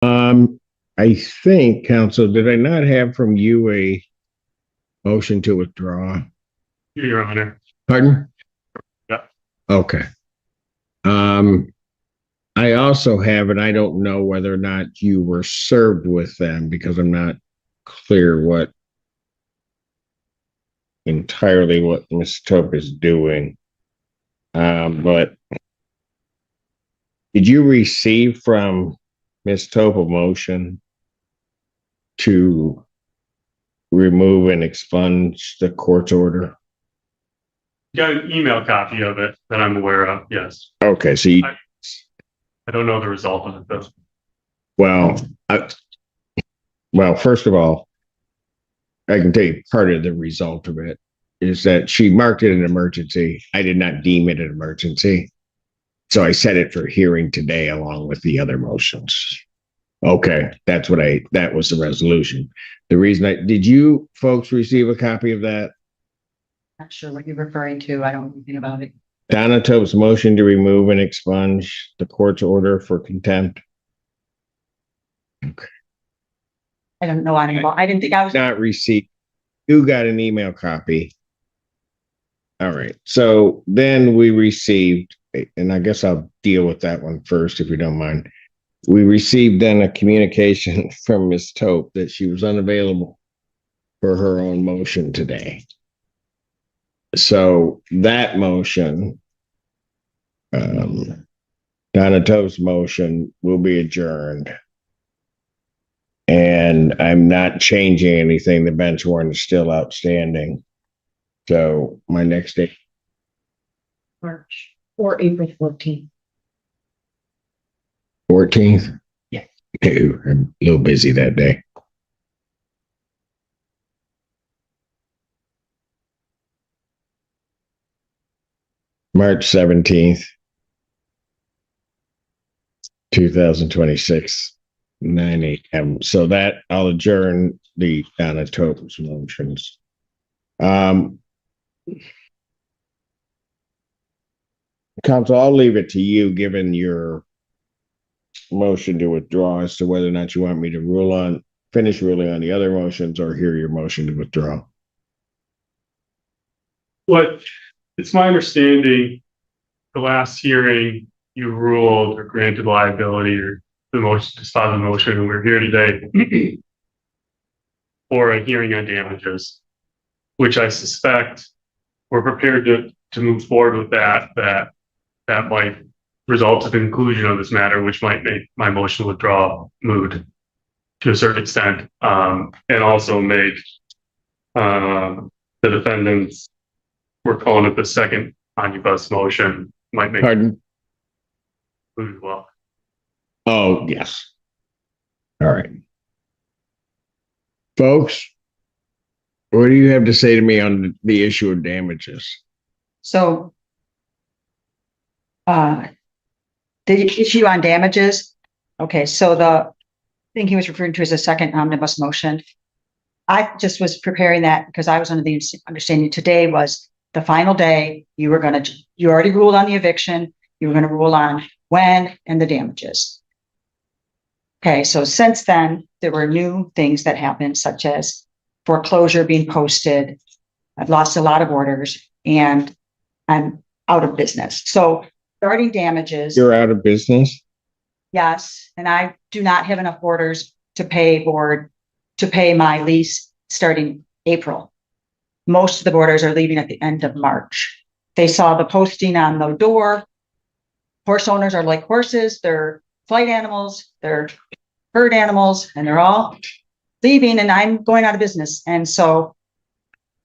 I think, counsel, did I not have from you a motion to withdraw? Your Honor. Pardon? Yeah. Okay. Um, I also have, and I don't know whether or not you were served with them because I'm not clear what entirely what Ms. Tope is doing. But did you receive from Ms. Tope a motion to remove and expunge the court's order? Got an email copy of it that I'm aware of, yes. Okay, so you, I don't know the result of it though. well, well, first of all, I can tell you part of the result of it is that she marked it an emergency. I did not deem it an emergency. So I set it for hearing today along with the other motions. Okay, that was the resolution. The reason did you folks receive a copy of that? Not sure what you're referring to. I don't know anything about it. Donna Tope's motion to remove and expunge the court's order for contempt. Okay. I don't know. I didn't think I was not received. You got an email copy. All right. So then we received, and I guess I'll deal with that one first, if you don't mind. We received then a communication from Ms. Tope that she was unavailable for her own motion today. So that motion, Donna Tope's motion, will be adjourned. And I'm not changing anything. The bench warrant is still outstanding. So my next date, March or April 14th. 14th? Yeah. I'm a little busy that day. March 17th, 2026, 9 a.m. So that I'll adjourn the Donna Tope's motions. Counsel, I'll leave it to you, given your motion to withdraw, as to whether or not you want me to finish ruling on the other motions or hear your motion to withdraw. What it's my understanding, the last hearing you ruled or granted liability or the motion to stop the motion, and we're here today for a hearing on damages, which I suspect we're prepared to move forward with that might result in the conclusion of this matter, which might make my motion to withdraw moot to a certain extent, and also make the defendants, we're calling it the second omnibus motion, might make Pardon? moot as well. Oh, yes. All right. Folks, what do you have to say to me on the issue of damages? So, the issue on damages. Okay, so the thing he was referring to as a second omnibus motion. I just was preparing that because I was under the understanding today was the final day. You already ruled on the eviction. You were going to rule on when and the damages. Okay, so since then, there were new things that happened, such as foreclosure being posted. I've lost a lot of orders and I'm out of business. So starting damages. You're out of business? Yes, and I do not have enough orders to pay my lease starting April. Most of the boarders are leaving at the end of March. They saw the posting on the door. Horse owners are like horses. They're flight animals. They're herd animals, and they're all leaving, and I'm going out of business. And so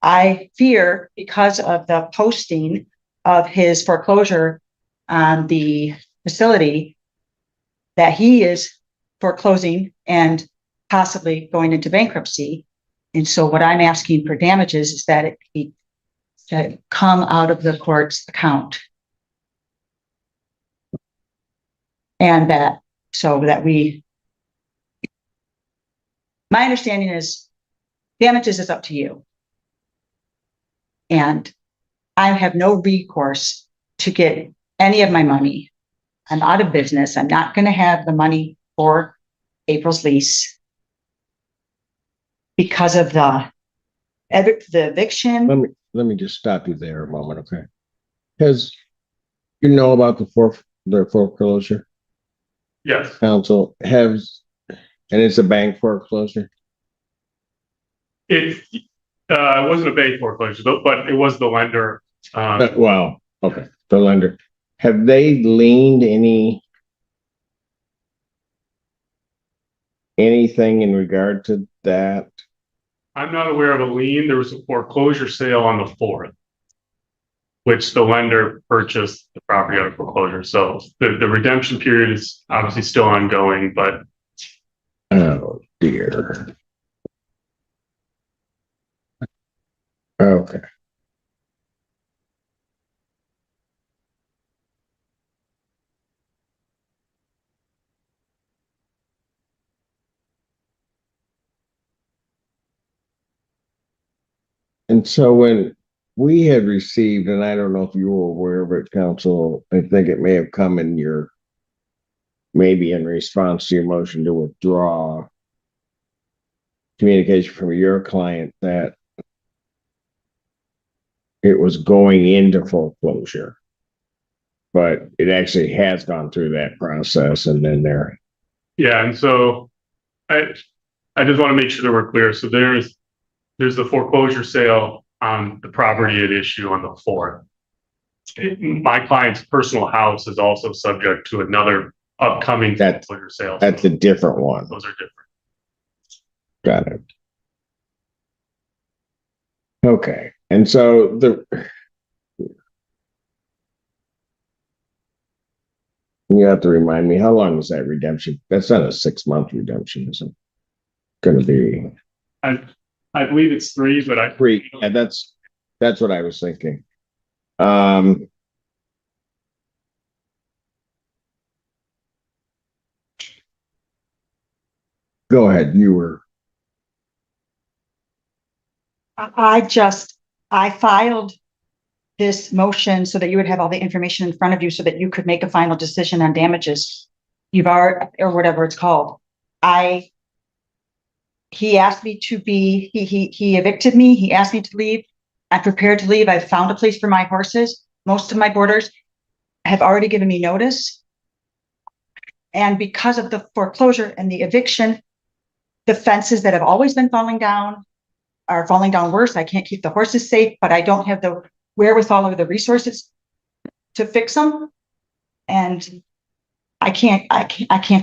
I fear, because of the posting of his foreclosure on the facility, that he is foreclosing and possibly going into bankruptcy. And so what I'm asking for damages is that it be to come out of the court's account. And that, so that my understanding is damages is up to you. And I have no recourse to get any of my money. I'm out of business. I'm not going to have the money for April's lease because of the eviction. Let me just stop you there a moment, okay? Because you know about the foreclosure Yes, council and it's a bank foreclosure. it wasn't a bank foreclosure, but it was the lender. Well, okay, the lender. Have they leaned anything in regard to that? I'm not aware of a lien. There was a foreclosure sale on the 4th, which the lender purchased the property out of foreclosure. So the redemption period is obviously still ongoing, but Oh dear. Okay. And so when we had received, and I don't know if you were aware of it, counsel, I think it may have come in maybe in response to your motion to withdraw communication from your client that it was going into foreclosure. But it actually has gone through that process and then yeah. And so I just want to make sure that we're clear. So there's the foreclosure sale on the property at issue on the 4th. My client's personal house is also subject to another upcoming foreclosure sale. that's a different one. Those are different. Got it. Okay. And so you have to remind me, how long is that redemption? That's not a 6-month redemption, is it? Going to be I believe it's 3, but 3. Yeah, that's what I was thinking. Go ahead. You were. I filed this motion so that you would have all the information in front of you so that you could make a final decision on damages. Or whatever it's called. He asked me to be, he evicted me. He asked me to leave. I'm prepared to leave. I found a place for my horses. Most of my boarders have already given me notice. And because of the foreclosure and the eviction, the fences that have always been falling down are falling down worse. I can't keep the horses safe, but I don't have the wherewithal or the resources to fix them. And I can't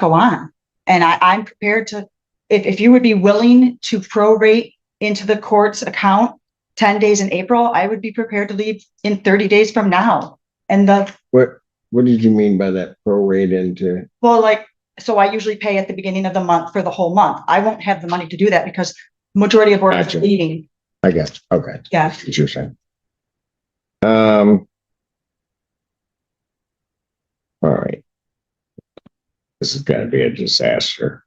go on. And I'm prepared to, if you would be willing to prorate into the court's account 10 days in April, I would be prepared to leave in 30 days from now. And What did you mean by that prorate into? Well, so I usually pay at the beginning of the month for the whole month. I won't have the money to do that because majority of boarders Gotcha. are leaving. I guess. Okay. Yeah. That's what you're saying. All right. This is going to be a disaster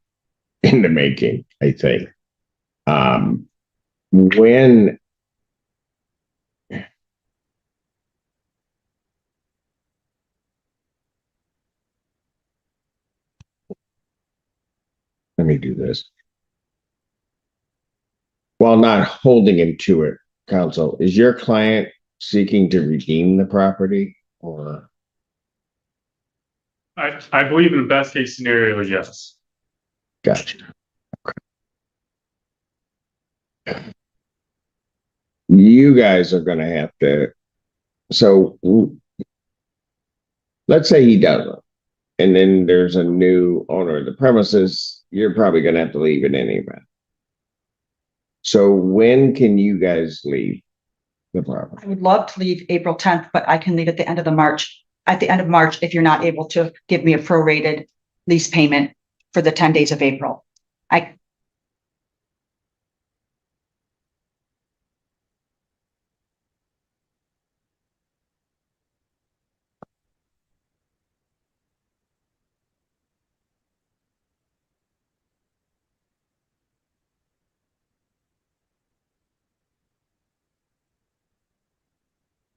in the making, I think. When let me do this. While not holding him to it, counsel, is your client seeking to redeem the property or? I believe in the best case scenario, yes. Gotcha. Okay. You guys are going to have to. So let's say he doesn't, and then there's a new owner of the premises. You're probably going to have to leave in any event. So when can you guys leave the property? I would love to leave April 10th, but I can leave at the end of March, if you're not able to give me a prorated lease payment for the 10 days of April.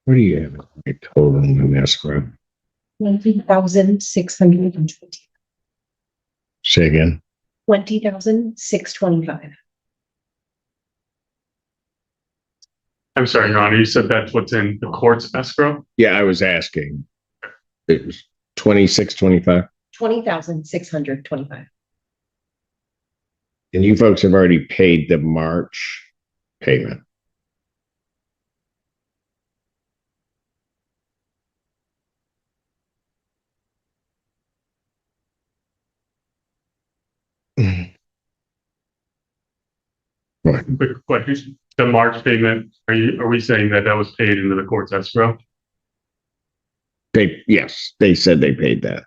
What do you have? I total in escrow. 19,620. Say again. $20,625. I'm sorry, Your Honor, you said that's what's in the court's escrow? Yeah, I was asking. It was 2625. 20,625. And you folks have already paid the March payment. What? Quick question. The March payment, are we saying that was paid into the court's escrow? Yes, they said they paid that.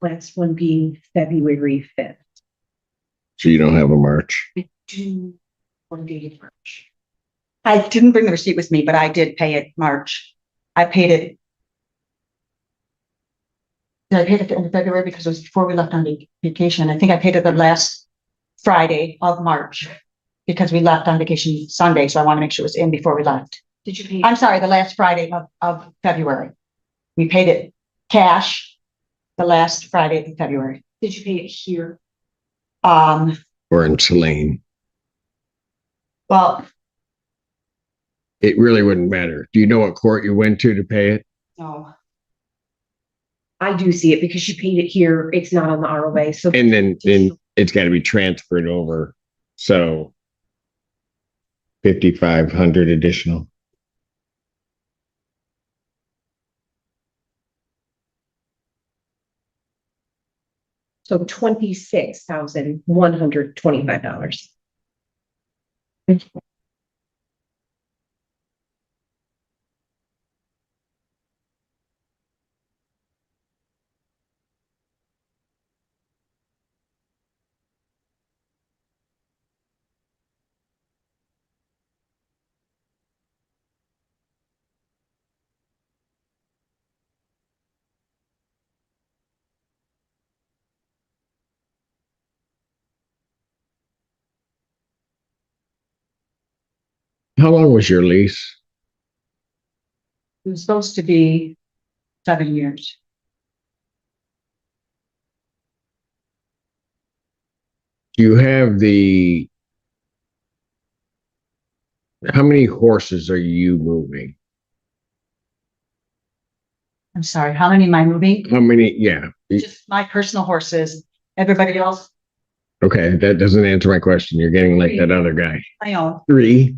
Last one being February 5th. So you don't have a March. June 1 March. I didn't bring the receipt with me, but I did pay it March. I paid it. Did I pay it at the end of February because it was before we left on vacation? I think I paid it the last Friday of March because we left on vacation Sunday. So I want to make sure it was in before we left. Did you pay? I'm sorry, the last Friday of February. We paid it cash the last Friday of February. Did you pay it here? Or in Saline. Well, It really wouldn't matter. Do you know what court you went to pay it? no, I do see it because you paid it here. It's not on the ROA. So And then it's got to be transferred over. So 5,500 additional. so $26,125. How long was your lease? it was supposed to be 7 years. You have how many horses are you moving? I'm sorry, how many am I moving? How many? Yeah. Just my personal horses. Everybody else, Okay. That doesn't answer my question. You're getting like that other guy. I own. 3.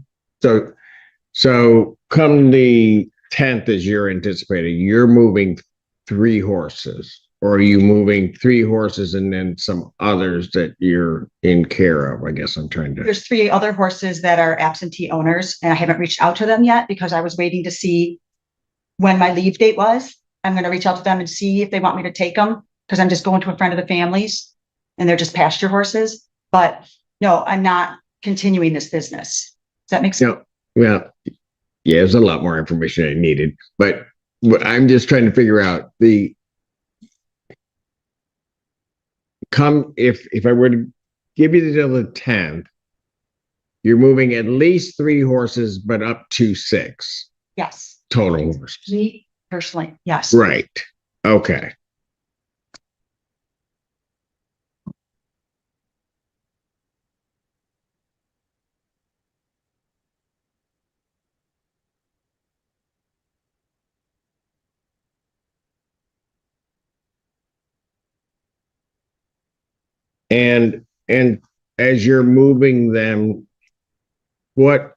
So come the 10th as you're anticipating, you're moving 3 horses, or are you moving 3 horses and then some others that you're in care of? I guess I'm trying to. There's 3 other horses that are absentee owners, and I haven't reached out to them yet because I was waiting to see when my leave date was. I'm going to reach out to them and see if they want me to take them because I'm just going to a friend of the family's and they're just pasture horses. But no, I'm not continuing this business. Does that make sense? No. Well, yeah, there's a lot more information I needed, but I'm just trying to figure out if I were to give you till the 10th, you're moving at least 3 horses, but up to 6 Yes. total horses. Me personally, yes. Right. Okay. And as you're moving them, I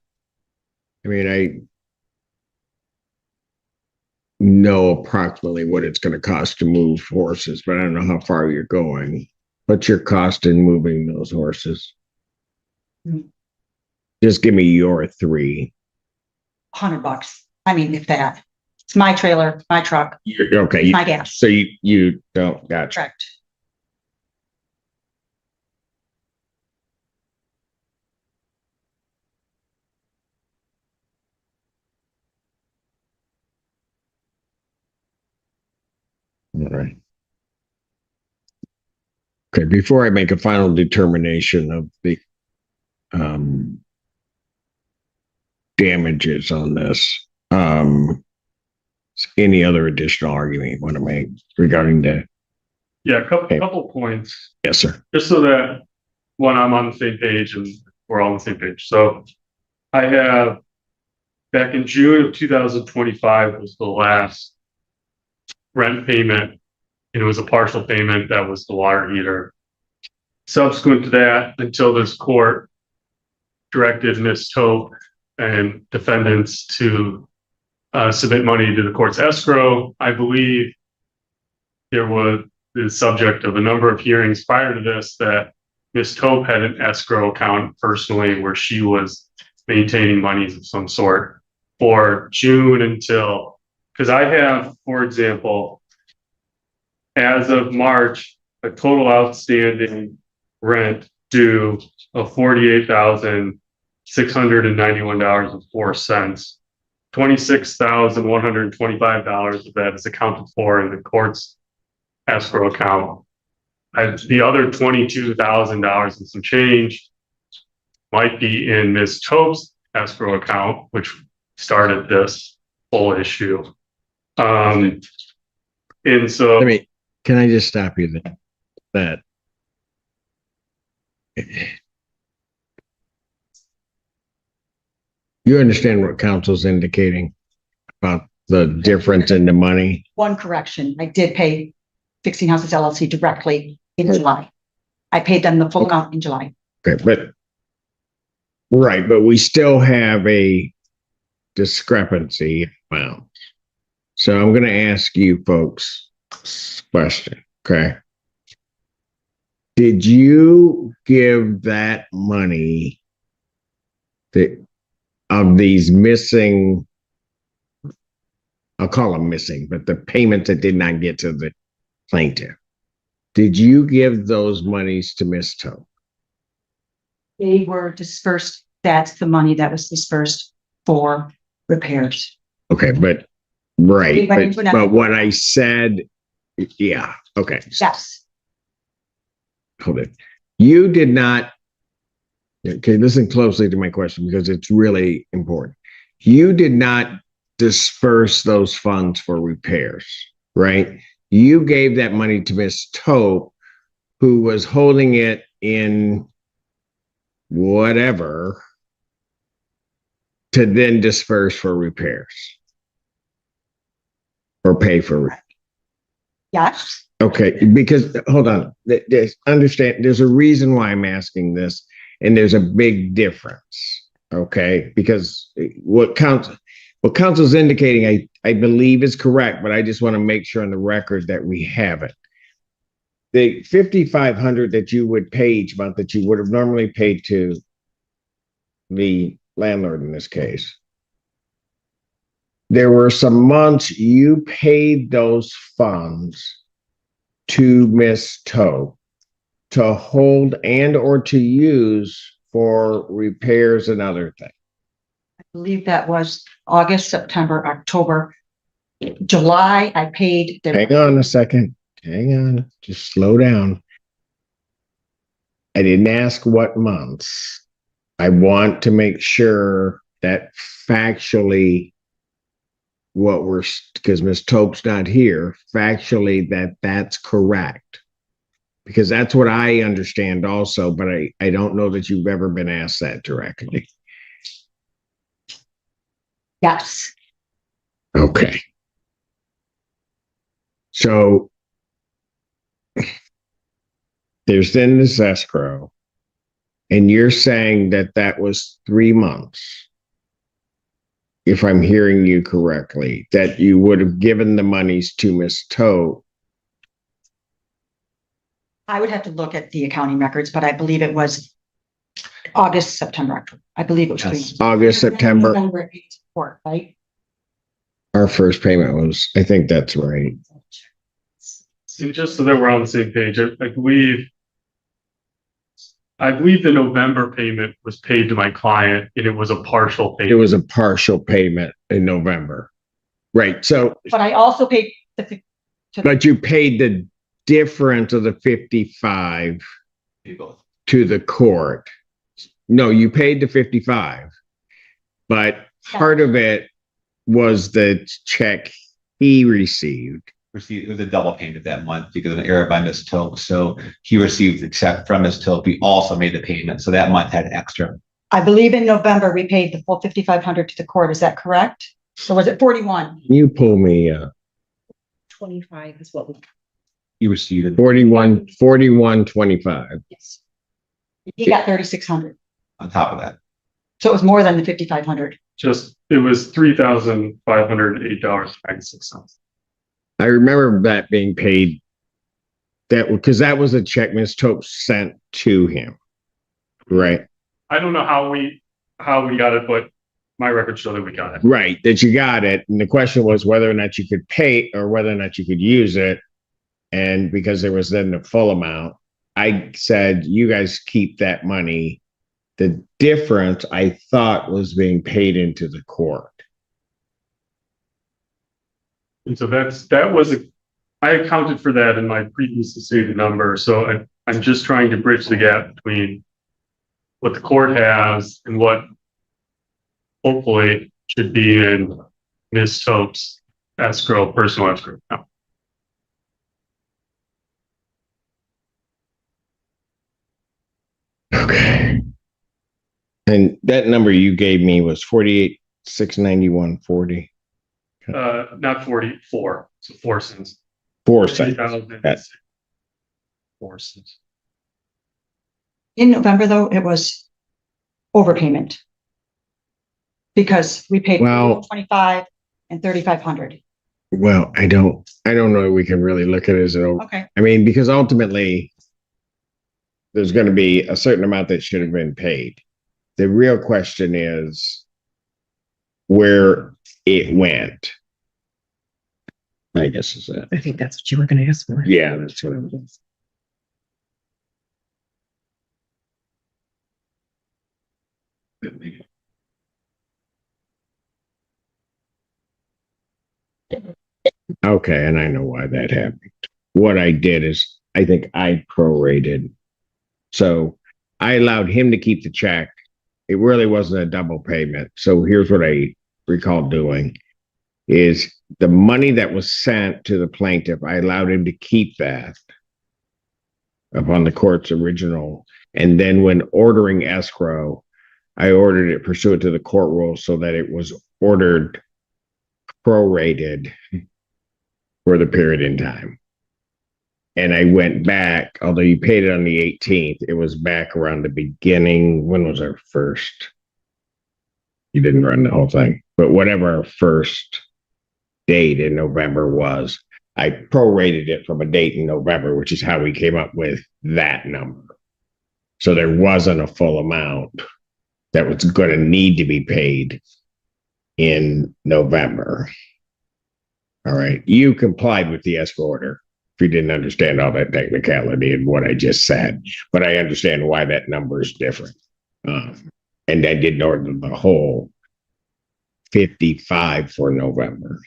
know approximately what it's going to cost to move horses, but I don't know how far you're going. What's your cost in moving those horses? Mm. Just give me your 3. $100. I mean, if that. It's my trailer, my truck, Okay. my gas. So you don't gotcha. Correct. All right. Okay, before I make a final determination of the damages on this, any other additional argument you want to make regarding the Yeah, a couple, Okay. couple points, Yes, sir. just so that when I'm on the same page and we're all on the same page. So I have back in June of 2025 was the last rent payment. And it was a partial payment that was the water heater. Subsequent to that, until this court directed Ms. Tope and defendants to submit money to the court's escrow, I believe there was the subject of a number of hearings prior to this that Ms. Tope had an escrow account personally where she was maintaining monies of some sort for June until, because I have, for example, as of March, a total outstanding rent due of $48,691.04. $26,125 of that is accounted for in the court's escrow account. And the other $22,000 and some change might be in Ms. Tope's escrow account, which started this whole issue. And so Can I just stop you there? That you understand what counsel's indicating about the difference in the money? One correction, I did pay Fixing Houses LLC directly in July. I paid them the full amount in July. Okay, but we still have a discrepancy amount. So I'm going to ask you folks a question. Okay. Did you give that money of these missing, I'll call them missing, but the payments that did not get to the plaintiff, did you give those monies to Ms. Tope? They were dispersed. That's the money that was dispersed for repairs. Okay, but what I said, yeah, okay. Yes. Hold it. You did not, okay, listen closely to my question because it's really important. You did not disperse those funds for repairs, right? You gave that money to Ms. Tope, who was holding it in whatever to then disperse for repairs or pay for it. Yes. Okay, because hold on, there's a reason why I'm asking this, and there's a big difference. Okay, because what counsel's indicating, I believe is correct, but I just want to make sure on the record that we have it. The $5,500 that you would pay each month that you would have normally paid to the landlord in this case, there were some months you paid those funds to Ms. Tope to hold and or to use for repairs and other things. I believe that was August, September, October, July. I paid. Hang on a second. Hang on. Just slow down. I didn't ask what months. I want to make sure that factually because Ms. Tope's not here, factually that's correct. Because that's what I understand also, but I don't know that you've ever been asked that directly. Yes. Okay. So there's then this escrow, and you're saying that was 3 months, if I'm hearing you correctly, that you would have given the monies to Ms. Tope. I would have to look at the accounting records, but I believe it was August, September, October. I believe it was 3 months. August, September. November, right? Our first payment was, I think that's right. See, just so that we're on the same page, I believe the November payment was paid to my client and it was a partial payment. It was a partial payment in November. Right. So, But I also paid but you paid the difference of the 55 to the court. No, you paid the 55, but part of it was the check he received. received, it was a double payment that month because of an error by Ms. Tope. So he received the check from Ms. Tope. He also made the payment. So that month had extra. I believe in November, we paid the full 5,500 to the court. Is that correct? So was it 41? You pull me, 25 is what we, He received it 41.25. yes. He got 3,600. on top of that. So it was more than the 5,500. It was $3,508.96. I remember that being paid. That because that was a check Ms. Tope sent to him, right? I don't know how we got it, but my records show that we got it. Right, that you got it. And the question was whether or not you could pay or whether or not you could use it. And because there was then the full amount, I said, you guys keep that money. The difference I thought was being paid into the court. And so I accounted for that in my previously stated number. So I'm just trying to bridge the gap between what the court has and what hopefully should be in Ms. Tope's personal escrow account. Okay. And that number you gave me was 48,691.40. Not 44, so 4 cents. 4 cents. 4 cents. In November, though, it was overpayment. Because we paid Well- 25 and 3,500. Well, I don't know. We can really look at it as an Okay. I mean, because ultimately there's going to be a certain amount that should have been paid. The real question is where it went. I guess is that. I think that's what you were going to ask for. Yeah, that's what it was. Okay, and I know why that happened. What I did is I think I prorated. So I allowed him to keep the check. It really wasn't a double payment. So here's what I recall doing is the money that was sent to the plaintiff, I allowed him to keep that upon the court's original. And then when ordering escrow, I ordered it pursuant to the court rules so that it was ordered prorated for the period in time. And I went back, although you paid it on the 18th, it was back around the beginning. When was our first? You didn't run the whole thing, but whatever our first date in November was, I prorated it from a date in November, which is how we came up with that number. So there wasn't a full amount that was going to need to be paid in November. All right. You complied with the escrow order. If you didn't understand all that technicality and what I just said, but I understand why that number is different. And I didn't order the whole 55 for November.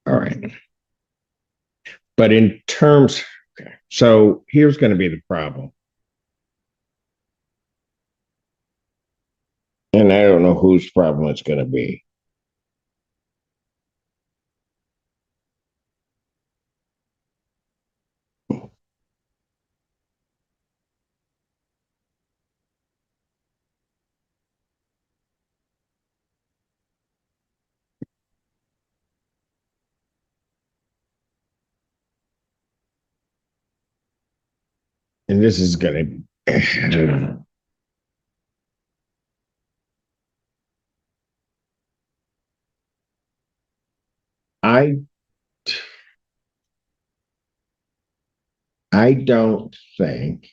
All right. But in terms, okay, so here's going to be the problem. And I don't know whose problem it's going to be. And this is going to, I don't think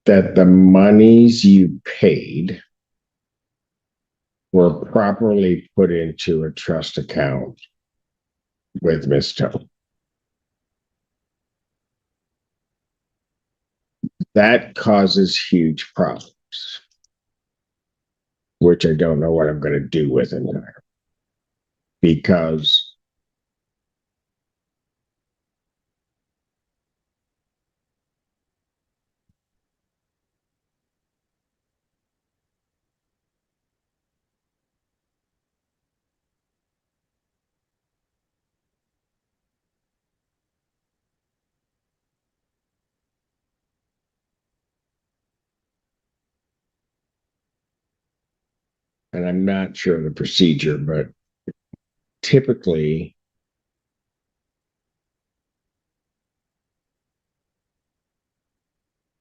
that the monies you paid were properly put into a trust account with Ms. Tope. That causes huge problems, which I don't know what I'm going to do with it there. Because and I'm not sure of the procedure, but typically,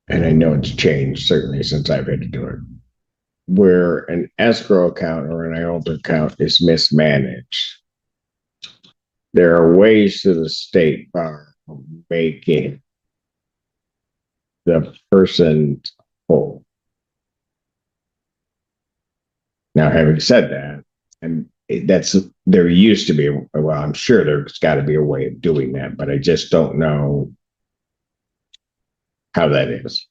and I know it's changed certainly since I've had to do it, where an escrow account or an IOLTA account is mismanaged, there are ways to the state bar of making the person whole. Now, having said that, and that's there used to be, well, I'm sure there's got to be a way of doing that, but I just don't know how that is.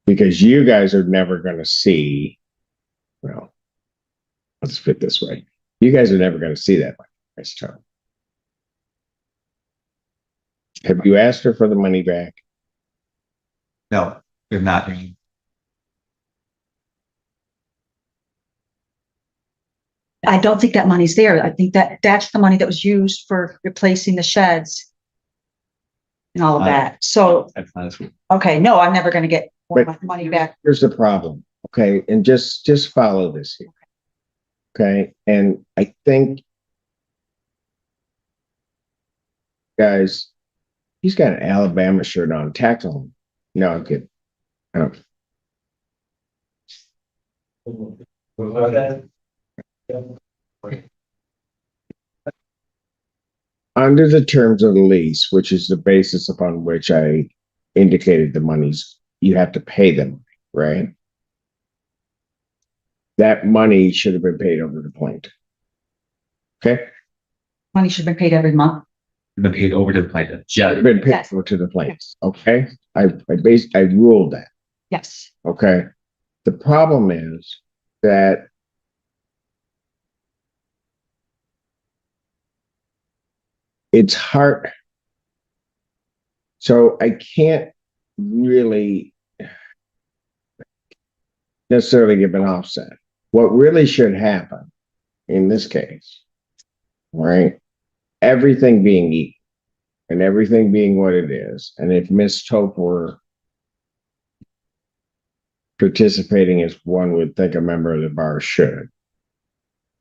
Because you guys are never going to see, well, let's put it this way. You guys are never going to see that money this term. Have you asked her for the money back? No, we're not. I don't think that money's there. I think that that's the money that was used for replacing the sheds and all of that. So, That's not as okay, no, I'm never gonna get more But- money back. Here's the problem, okay? And just follow this here. Okay, and I think, guys, he's got an Alabama shirt on. Tackle him. No, I'm kidding. I don't. Under the terms of the lease, which is the basis upon which I indicated the monies, you have to pay them, right? That money should have been paid over the plaintiff. Okay, Money should have been paid every month. been paid over to the plaintiff. should have Yeah, been paid Yes. over to the plaintiff. Okay, I ruled that. Yes. Okay, the problem is that it's hard. So I can't really necessarily give an offset. What really should happen in this case, right? Everything being equal and everything being what it is, and if Miss Tope were participating as one would think a member of the bar should,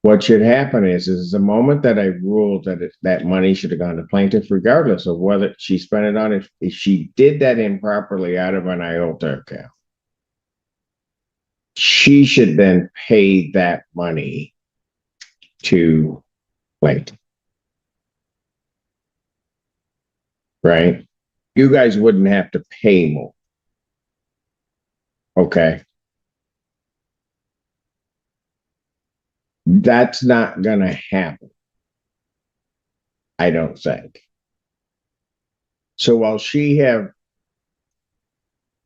what should happen is the moment that I ruled that that money should have gone to plaintiff, regardless of whether she spent it on, if she did that improperly out of an IOLTA account, she should then pay that money to plaintiff. Right? You guys wouldn't have to pay more. Okay. That's not going to happen, I don't think. So while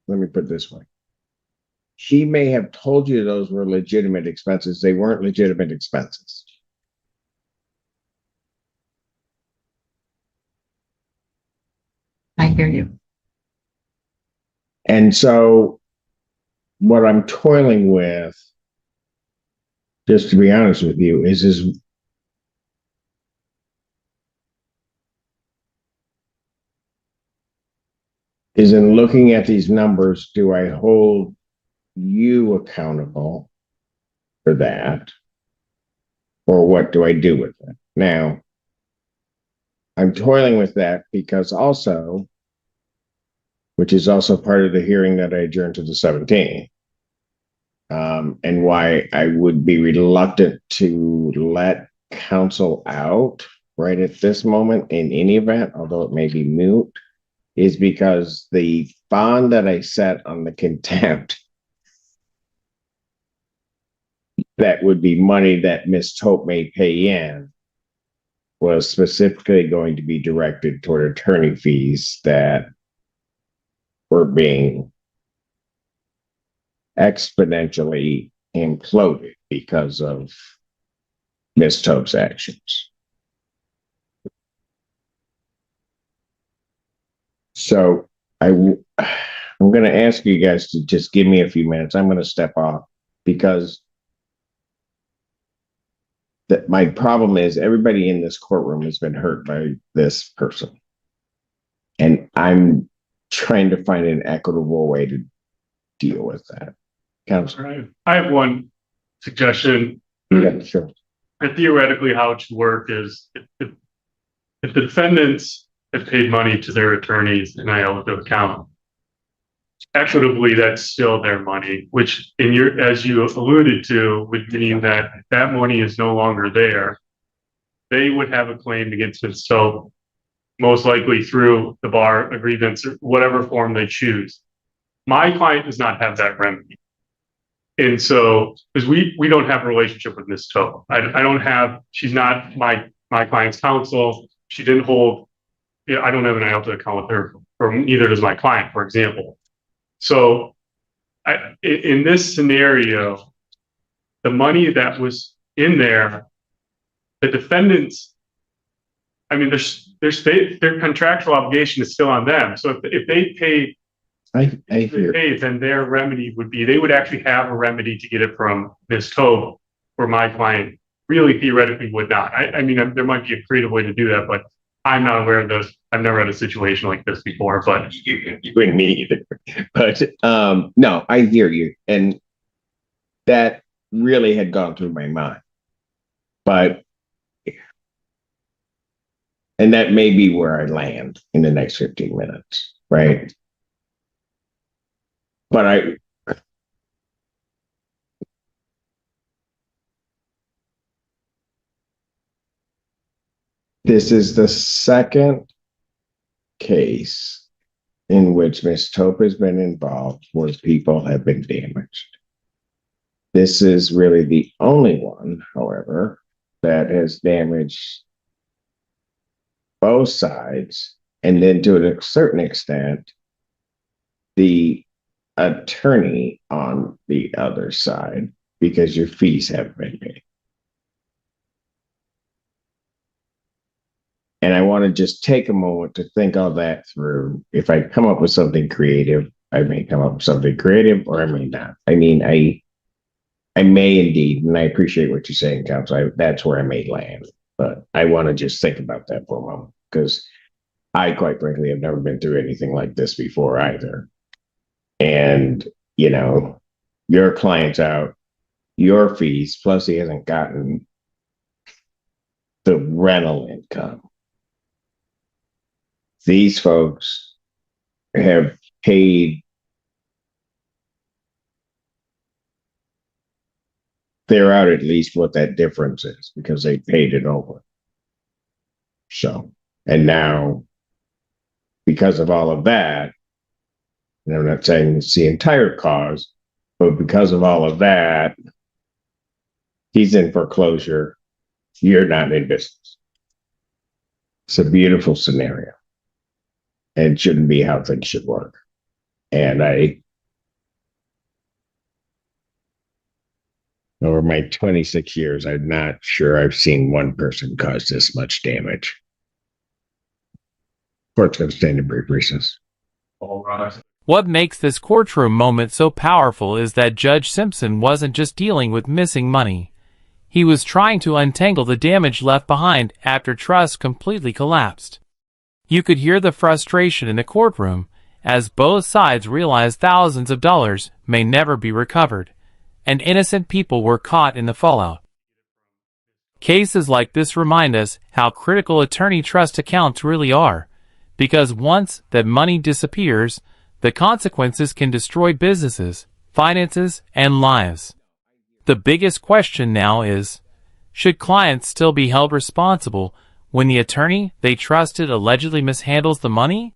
let me put it this way. She may have told you those were legitimate expenses. They weren't legitimate expenses. I hear you. And so what I'm toiling with, just to be honest with you, is in looking at these numbers, do I hold you accountable for that? Or what do I do with it? Now, I'm toiling with that because also, which is also part of the hearing that I adjourned to the 17th, and why I would be reluctant to let counsel out right at this moment in any event, although it may be moot, is because the bond that I set on the contempt, that would be money that Miss Tope may pay in, was specifically going to be directed toward attorney fees that were being exponentially imploded because of Miss Tope's actions. So I'm going to ask you guys to just give me a few minutes. I'm going to step off because my problem is everybody in this courtroom has been hurt by this person. And I'm trying to find an equitable way to deal with that. Counsel. All right. I have one suggestion. Yeah, sure. And theoretically, how it should work is if the defendants have paid money to their attorneys and I owe the account, equitably, that's still their money, which as you alluded to, would mean that that money is no longer there. They would have a claim against it. So most likely through the bar agreements or whatever form they choose. My client does not have that remedy. And so, because we don't have a relationship with Ms. Toe. She's not my client's counsel. She didn't hold, I don't have an IELTS account with her, or neither does my client, for example. So in this scenario, the money that was in there, the defendants, I mean, their contractual obligation is still on them. So if they pay, then their remedy would be, they would actually have a remedy to get it from Ms. Toe, where my client really theoretically would not. I mean, there might be a creative way to do that, but I'm not aware of this. I've never had a situation like this before, but You wouldn't me either. But no, I hear you. And that really had gone through my mind. But and that may be where I land in the next 15 minutes, right? But this is the second case in which Ms. Tope has been involved where people have been damaged. This is really the only one, however, that has damaged both sides, and then to a certain extent, the attorney on the other side, because your fees haven't been paid. And I want to just take a moment to think all that through. If I come up with something creative, I may come up with something creative, or I may not. I mean, I may indeed, and I appreciate what you're saying, counsel. That's where I may land. But I want to just think about that for a moment, because I, quite frankly, have never been through anything like this before either. And, you know, your client's out, your fees, plus he hasn't gotten the rental income. These folks have paid, they're out at least what that difference is, because they paid it over. So, and now, because of all of that, and I'm not saying it's the entire cause, but because of all of that, he's in foreclosure. You're not in business. It's a beautiful scenario. And it shouldn't be how things should work. And over my 26 years, I'm not sure I've seen one person cause this much damage. Court's going to stand in brief recess. all right. What makes this courtroom moment so powerful is that Judge Simpson wasn't just dealing with missing money. He was trying to untangle the damage left behind after trust completely collapsed. You could hear the frustration in the courtroom as both sides realized thousands of dollars may never be recovered, and innocent people were caught in the fallout. Cases like this remind us how critical attorney trust accounts really are, because once that money disappears, the consequences can destroy businesses, finances, and lives. The biggest question now is, should clients still be held responsible when the attorney they trusted allegedly mishandles the money?